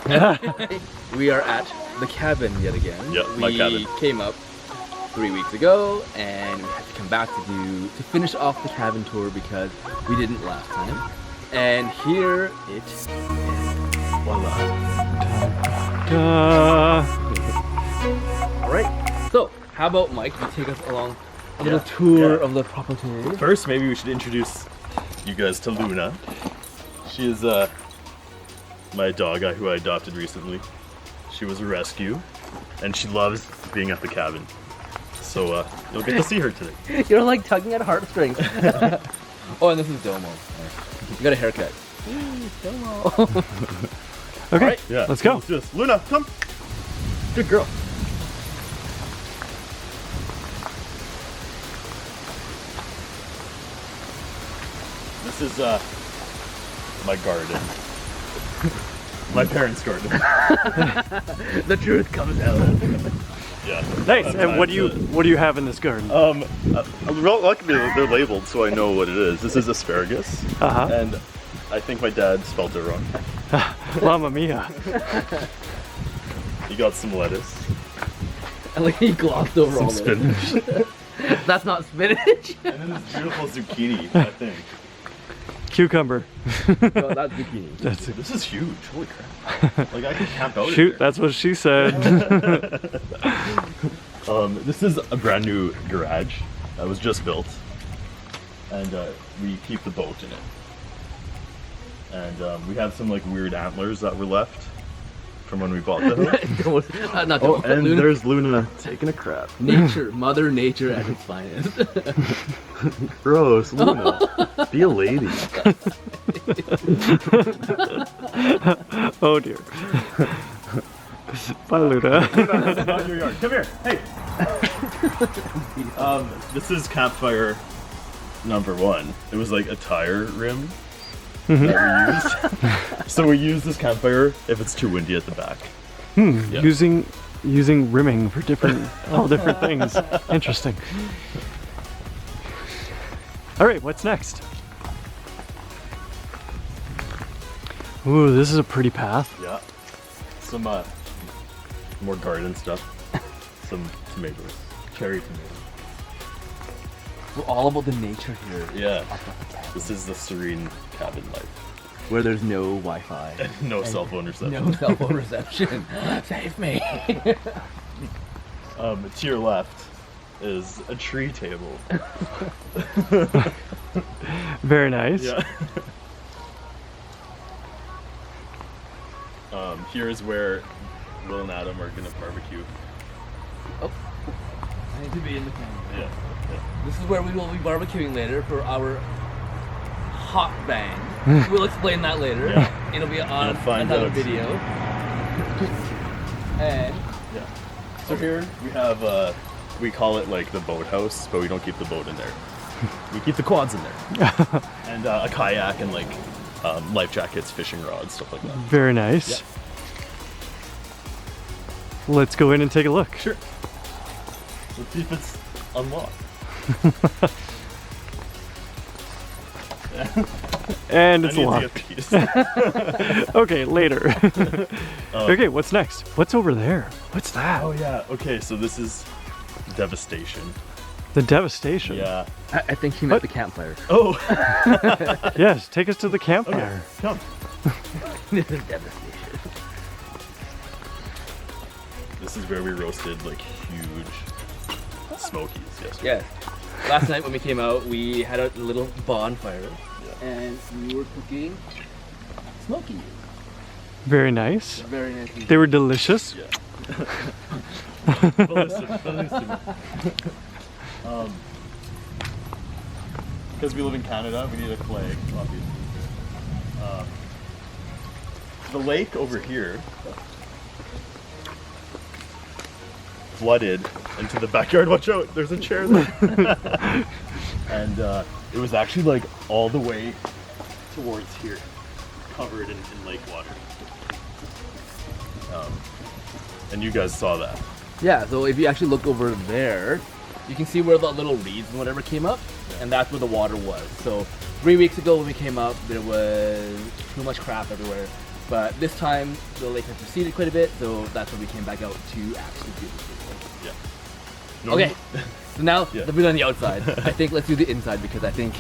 We are at the cabin yet again. Yeah, my cabin. We came up 3 weeks ago, and we had to come back to finish off the cabin tour because we didn't last time. And here it is. Voila. All right. So, how about Mike? You take us along a little tour of the property. First, maybe we should introduce you guys to Luna. She is my dog who I adopted recently. She was a rescue, and she loves being at the cabin. So you'll get to see her today. You're like tugging at heartstrings. Oh, and this is Domo. You got a haircut. Domo. Okay, Right. Yeah, let's go. Let's do this. Luna, come. Good girl. This is my garden. My parents' garden. The truth comes out. Yeah. Nice. And what do you have in this garden? Luckily they're labeled, so I know what it is. This is asparagus, and I think my dad spelled it wrong. Mamma mia. He got some lettuce, And like he glossed over some all this. spinach, That's not spinach. and then this beautiful zucchini. I think. Cucumber. No, that's zucchini. That's it. This is huge. Holy crap! Like I could camp out. Shoot, in that's what she said. This is a brand new garage that was just built, and we keep the boat in it. And we have some like weird antlers that were left from when we bought the house. Not Oh, Domo, and Luna. there's Luna taking a crap. Nature, Mother Nature at its finest. Gross, Luna. Be a lady. Oh dear. Bye, Luna. This is not your yard. Come here. Hey. This is campfire number 1. It was like a tire rim that we used. So we use this campfire if it's too windy at the back. Yeah. Using rimming for all different things. Interesting. All right, what's next? Ooh, this is a pretty path. Yeah. Some more garden stuff. Some tomatoes. Cherry tomatoes. We're all about the nature here. Yeah. This is the serene cabin life. Where there's no Wi-Fi. No cell phone reception. No cell phone reception. Save me. To your left is a tree table. Very nice. Yeah. Here is where Wil and Adam are gonna barbecue. Oh. I need to be in the camera. Yeah. This is where we will be barbecuing later for our hot band. We'll explain that later. Yeah. It'll be on You'll find another out. video. And Yeah. So here we have we call it like the boathouse, but we don't keep the boat in there. We keep the quads in there. And a kayak and like life jackets, fishing rods, stuff like that. Very nice. Yeah. Let's go in and take a look. Sure. Let's see if it's unlocked. And I it's need to locked. get these. Okay, later. Okay, what's next? What's over there? What's that? Oh yeah. Okay, so this is Devastation. The Devastation. Yeah. I think he meant the campfire. Oh. Yes, take us to the Okay. campfire. Come. This is devastation. This is where we roasted like huge smokies yesterday. Yes. Last night when we came out, we had a little bonfire, and we were cooking smoky. Very nice. Very nice. They were delicious. Yeah. Bellissimo. Because we live in Canada, we need a flag, obviously. The lake over here flooded into the backyard. Watch out, there's a chair there. And it was actually like all the way towards here, covered in lake water. And you guys saw that. Yeah, so if you actually look over there, you can see where the little reeds and whatever came up, and that's where the water was. So 3 weeks ago when we came up, there was too much crap everywhere. But this time the lake has receded quite a bit, so that's when we came back out to actually do this video. Yeah. Okay, so now Yeah. that we've done the outside, I think let's do the inside because I think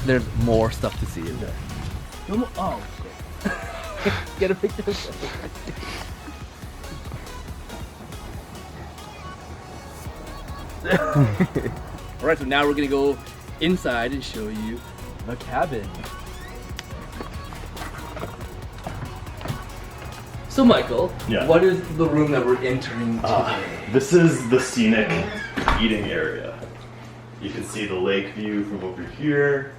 there's more stuff to see in there. Oh, shit. Get a picture of it. Alright, so now we're gonna go inside and show you the cabin. So Michael, Yeah. what is the room that we're entering today? This is the scenic eating area. You can see the lake view from over here.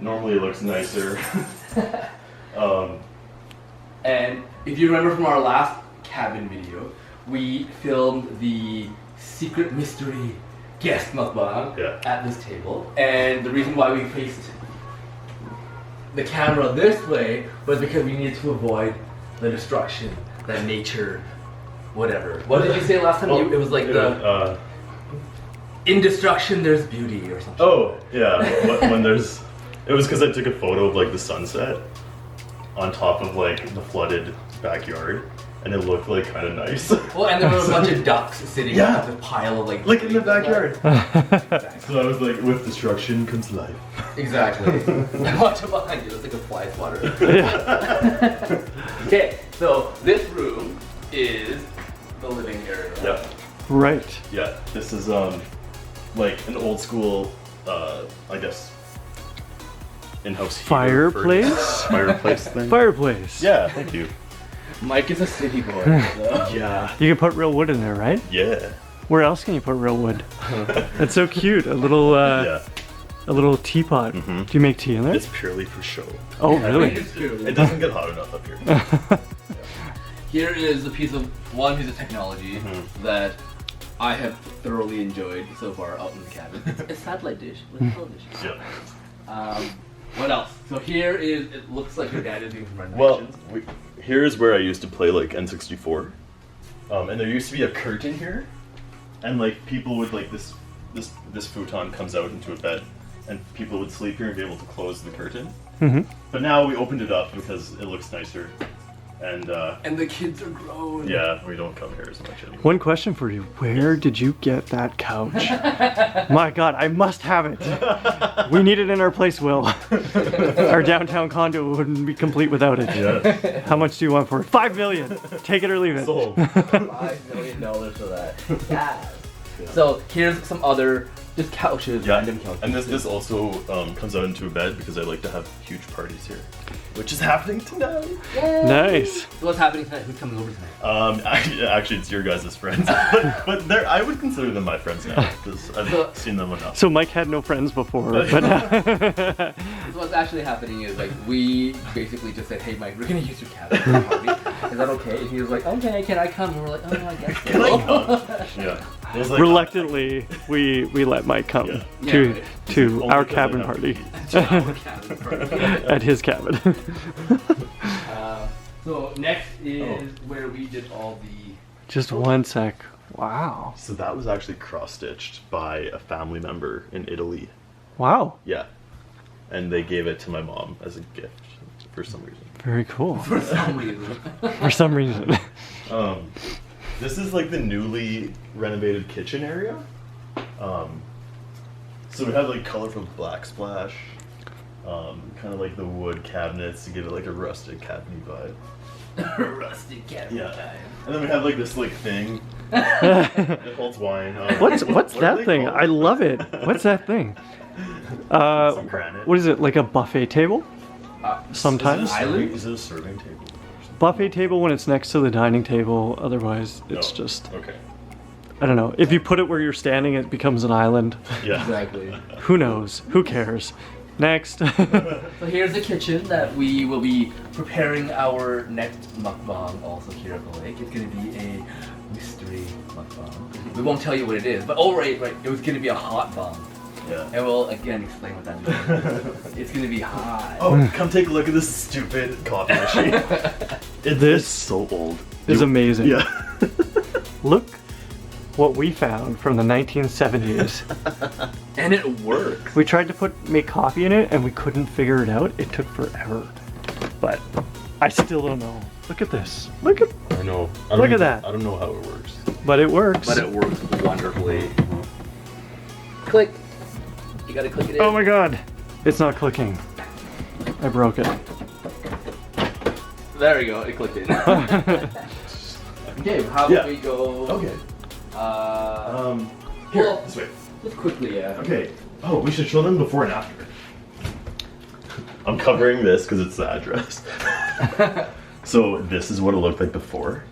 Normally it looks nicer. And if you remember from our last cabin video, we filmed the secret mystery guest mukbang Yeah. at this table. And the reason why we faced the camera this way was because we needed to avoid the destruction that nature, whatever. What did you say last time? It was like the in destruction there's beauty or something. Oh, yeah. when there's, it was because I took a photo of like the sunset on top of like the flooded backyard, and it looked like kind of nice. Well, and there were a bunch of ducks sitting Yeah. on the pile of like Like in the backyard. Exactly. So I was like, with destruction comes life. Exactly. Watch it behind you. It's like a fly swatter. Yeah. Okay, so this room is the living area. Right? Yeah. Right. Yeah. This is like an old school, I guess, in-house heater Fireplace? fireplace thing. Fireplace. Yeah. Thank you. Mike is a city boy. So. Yeah. You can put real wood in there, right? Yeah. Where else can you put real wood? That's so cute. A little Yeah. a little teapot. Mhm. Do you make tea in there? It's purely for show. Oh, really? It's true. It doesn't get hot enough up here. Here is a piece of one piece of technology that I have thoroughly enjoyed so far out in the cabin. It's a satellite dish with a television. Yeah. What else? So here is, it looks like your dad is doing some Well, renovations. here's where I used to play like N64, and there used to be a curtain here, and like people would like this futon comes out into a bed, and people would sleep here and be able to close the curtain. Mm-hmm. But now we opened it up because it looks nicer, and And the kids are grown. yeah, we don't come here as much anymore. One question for you. Where did you get that couch? My God, I must have it. We need it in our place, Will. Our downtown condo wouldn't be complete without it. Yeah, How much do you want for it? 5 million. Take it or leave it. sold. $5 million for that. Yeah. So here's some other just couches, Yeah, random couches. and this also comes out into a bed because I like to have huge parties here, which is happening tonight. Nice. So what's happening tonight? Who's coming over tonight? Actually, it's your guys' friends, but they're, I would consider them my friends now because I've seen them enough. So Mike had no friends before, but So what's actually happening is like we basically just said, "Hey Mike, we're gonna use your cabin for a party. Is that okay?" And he was like, "Okay, can I come?" And we're like, "Oh, I guess so." Can I come? Yeah. It was like, reluctantly we let Mike come Yeah. Yeah, right. to Only our because I cabin have party to To our cabin party. at his cabin. So next is where we did all the. Just one sec. Wow. So that was actually cross-stitched by a family member in Italy. Wow. Yeah. And they gave it to my mom as a gift for some reason. Very cool. For some reason. For some reason. This is like the newly renovated kitchen area. So we have like colorful backsplash, kind of like the wood cabinets to give it like a rustic cabiny vibe. Rustic cabin Yeah. time. And then we have like this like thing that holds wine. What's what are that they thing? called? I love it. What's that thing? Some granite. What is it? Like a buffet table? Sometimes. Island? Is it a serving table? Buffet table when it's next to the dining table. Otherwise, it's No. just, Okay. I don't know. If you put it where you're standing, it becomes an island. Yeah. Exactly. Who knows? Who cares? Next. So here's the kitchen that we will be preparing our next mukbang also here at the lake. It's going to be a mystery mukbang. We won't tell you what it is, but right, it was going to be a hot bomb. Yeah. And we'll again explain what that means. It's going to be hot. Oh, come take a look at this stupid coffee machine. This It's so old. is amazing. Yeah. Look what we found from the 1970s. And it works. We tried to make coffee in it and we couldn't figure it out. It took forever. But I still don't know. Look at this. Look at, I know. Look at that. I don't know how it works. but it works. But it works wonderfully. Click. You gotta click it in. Oh my god. It's not clicking. I broke it. There we go. It clicked in. Okay, how about we go? Okay. Here, Well, this way. just quickly, yeah. Okay. Oh, we should show them before and after. I'm covering this because it's the address. So this is what it looked like before,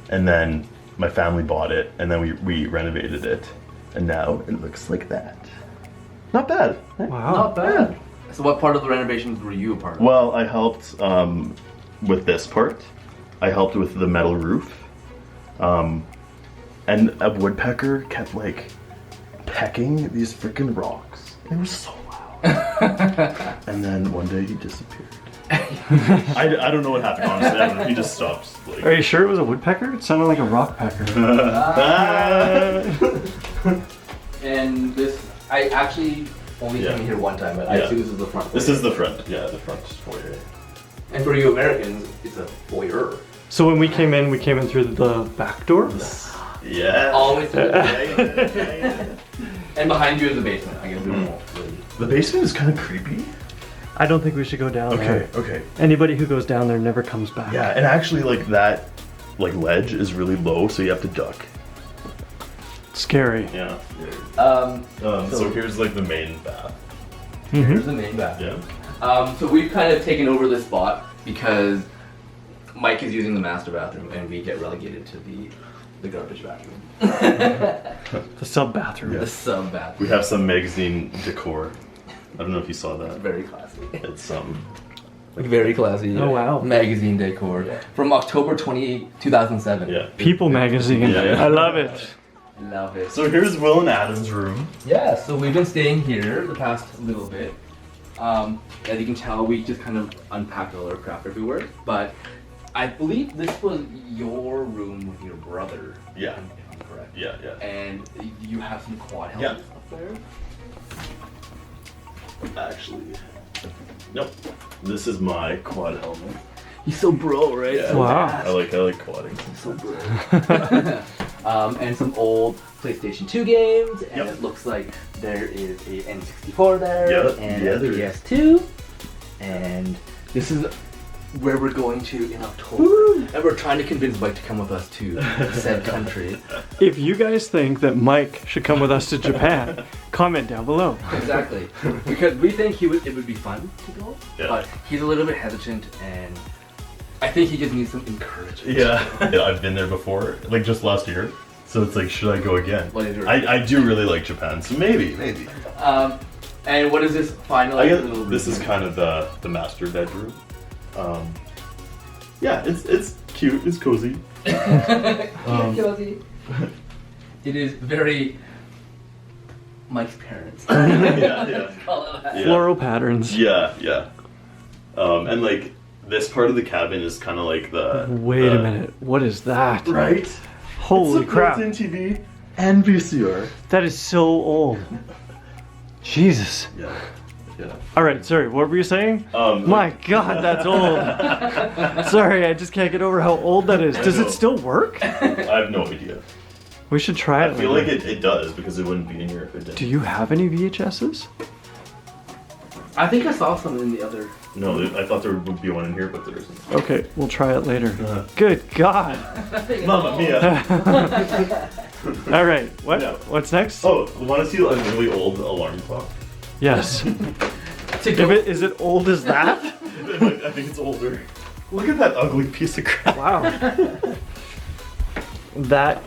and then my family bought it, and then we renovated it, and now it looks like that. Not bad. Wow. Not bad. So what part of the renovations were you a part of? Well, I helped with this part. I helped with the metal roof. And a woodpecker kept like pecking these freaking rocks. It was so loud. And then one day he disappeared. I don't know what happened, honestly. I don't know. He just stopped. Like... Are you sure it was a woodpecker? It sounded like a rock pecker. And this, I actually only came here one time, but I assume this is the front. This is the front, yeah, the front foyer. And for you Americans, it's a foyer. So when we came in through the back door? Yeah. All the way through. Yeah. And behind you is the basement. I guess we won't really. The basement is kind of creepy. I don't think we should go down there. Okay. Anybody who goes down there never comes back. Yeah, and actually like that ledge is really low, so you have to duck. Scary. Yeah. So here's like the main bath. here's the main bathroom. Yeah. So we've kind of taken over this spot because Mike is using the master bathroom and we get relegated to the garbage bathroom. The sub bathroom. The sub bathroom. We have some magazine decor. I don't know if you saw that. Very classy. It's Like very classy. Oh, wow. Magazine decor from October 2007. yeah. People magazine. Yeah. I love it. Love it. So here's Wil and Adam's room. Yeah, so we've been staying here the past little bit. As you can tell, we just kind of unpacked all our crap everywhere. But I believe this was your room with your brother. Yeah. If I'm correct. Yeah. And you have some quad helmets up there. Actually, nope. This is my quad helmet. He's so bro, right? Yeah. So Wow. badass. I like quadding. He's so bro. And some old PlayStation 2 games, and it looks like there is a N64 there, and a PS2, and this is where we're going to in October. Woo! And we're trying to convince Mike to come with us to said country. If you guys think that Mike should come with us to Japan, comment down below. Exactly, because we think it would be fun to go, but he's a little bit hesitant, and I think he just needs some encouragement. Yeah, I've been there before, like just last year. So it's like, should I go again? What is your I do really like Japan, so maybe. And what is this final? I guess little this is kind of the master bedroom. Yeah, it's cute, it's cozy. Cozy. It is very Mike's parents. Yeah. Floral patterns. Yeah. And like this part of the cabin is kind of like the. Wait a minute. What is that? Right? Holy it's a crap. built-in TV and VCR. That is so old. Jesus. Yeah. All right, sorry, what were you saying? My God, that's old. Sorry, I just can't get over how old that is. Does it still work? I have no idea. We should try it. I feel like it does because it wouldn't be in here if it didn't. Do you have any VHSs? I think I saw some in the other. No, I thought there would be one in here, but there isn't. Okay, we'll try it later. Good God. Mamma mia. All right, what? Yeah. What's next? Oh, want to see a really old alarm clock? Yes. Is it old as that? I think it's older. Look at that ugly piece of crap. Wow. That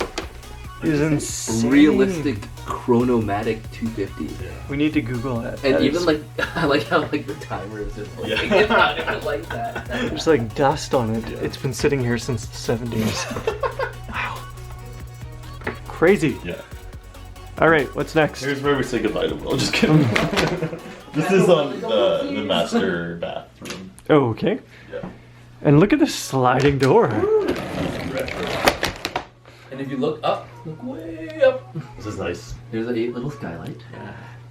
is insane. Realistic chronomatic 250. We need to Google it. And even like, I like how like the timer is just like, it's not even like that. There's like dust on it. It's been sitting here since the 70s. Wow. Crazy. Yeah. All right, what's next? Here's where we say goodbye to Wil. Just kidding. This is the master bathroom. Oh, okay. Yeah. And look at this sliding door. And if you look way up, This is nice. there's a little skylight.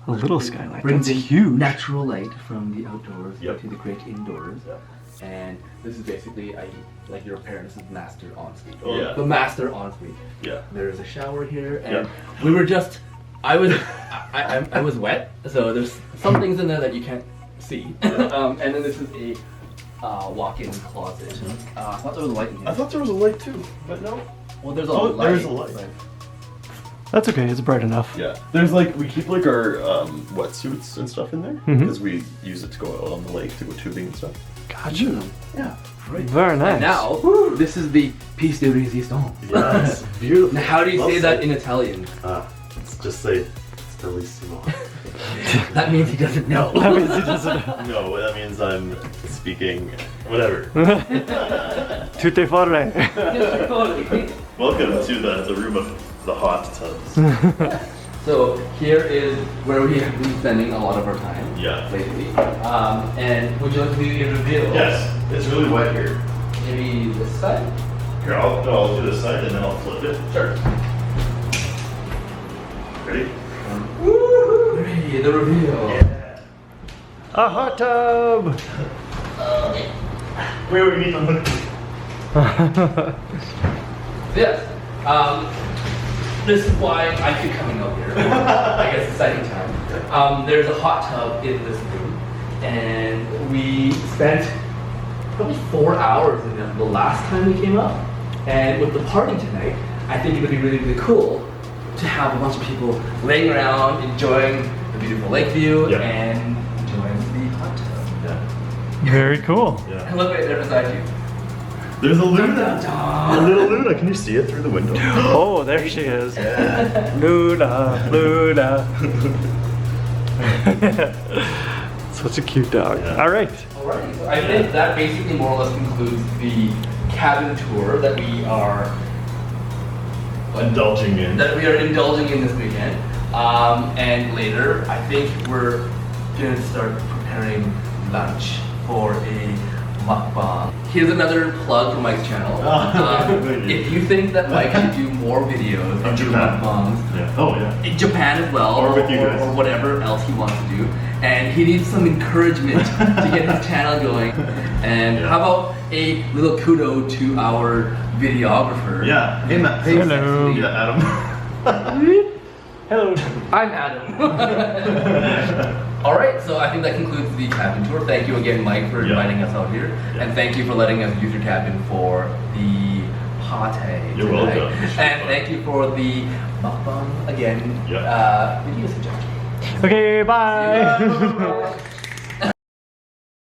A little skylight. Brings That's in huge. natural light from the outdoors Yep. to the great indoors. and this is basically like your parents' master ensuite. Oh, yeah. The master ensuite. Yeah. There's a shower here, and we were just. I was wet, so there's some things in there that you can't see. And then this is a walk-in closet. I thought there was a light in here. I thought there was a light too, but no. Well, there's a Oh, light. there's a light. but- That's okay, it's bright enough. Yeah. There's like, we keep like our wetsuits and stuff in there because we use it to go out on the lake to go tubing and stuff. Gotcha. Yeah. Right. Very nice. And now, this is the piece de resistance. Yes, beautiful. Now, how do you say that in Italian? Let's just say bellissimo. That means he doesn't know. That means he doesn't. No, that means I'm speaking whatever. Tutte forre. Welcome to the room of the hot tubs. So here is where we have been spending a lot of our time Yeah. lately. And would you like to do a reveal? Yes, it's really wet here. Maybe this side? Here, I'll do this side and then I'll flip it. Sure. Ready? Three, the reveal. Yeah. A hot tub. Wait, we need to look. Yes. This is why I keep coming up here. I guess the second time. There's a hot tub in this room, and we spent probably 4 hours in it the last time we came up. And with the party tonight, I think it would be really, really cool to have a bunch of people laying around, enjoying the beautiful lake view, Yeah. and enjoying the hot tub. Yeah. Very cool. Yeah. And look right there beside you. There's a Luna. A little Luna. Can you see it through the window? Oh, there she is. Luna, Luna. Such a cute dog. Yeah. All right. Alright, so I think that basically more or less concludes the cabin tour that we are Indulging in. indulging in this weekend. And later, I think we're gonna start preparing lunch for a mukbang. Here's another plug for Mike's channel. Thank you. If you think that Mike should do more videos and do Japan. mukbangs, Yeah. Oh yeah. in Japan as well, Or with you guys. or whatever else he wants to do, and he needs some encouragement to get his channel going. And Yeah. how about a little kudo to our videographer? Yeah. Hey Matt. Hey. Hello. Yeah, Adam. Hello. I'm Adam. All right, so I think that concludes the cabin tour. Thank you again, Mike, for Yeah. inviting us out here, Yeah. and thank you for letting us use your cabin for the pate. You're tonight. welcome. It should be And fun. thank you for the mukbang again. Yeah. Video suggestion. Okay, bye. Yeah.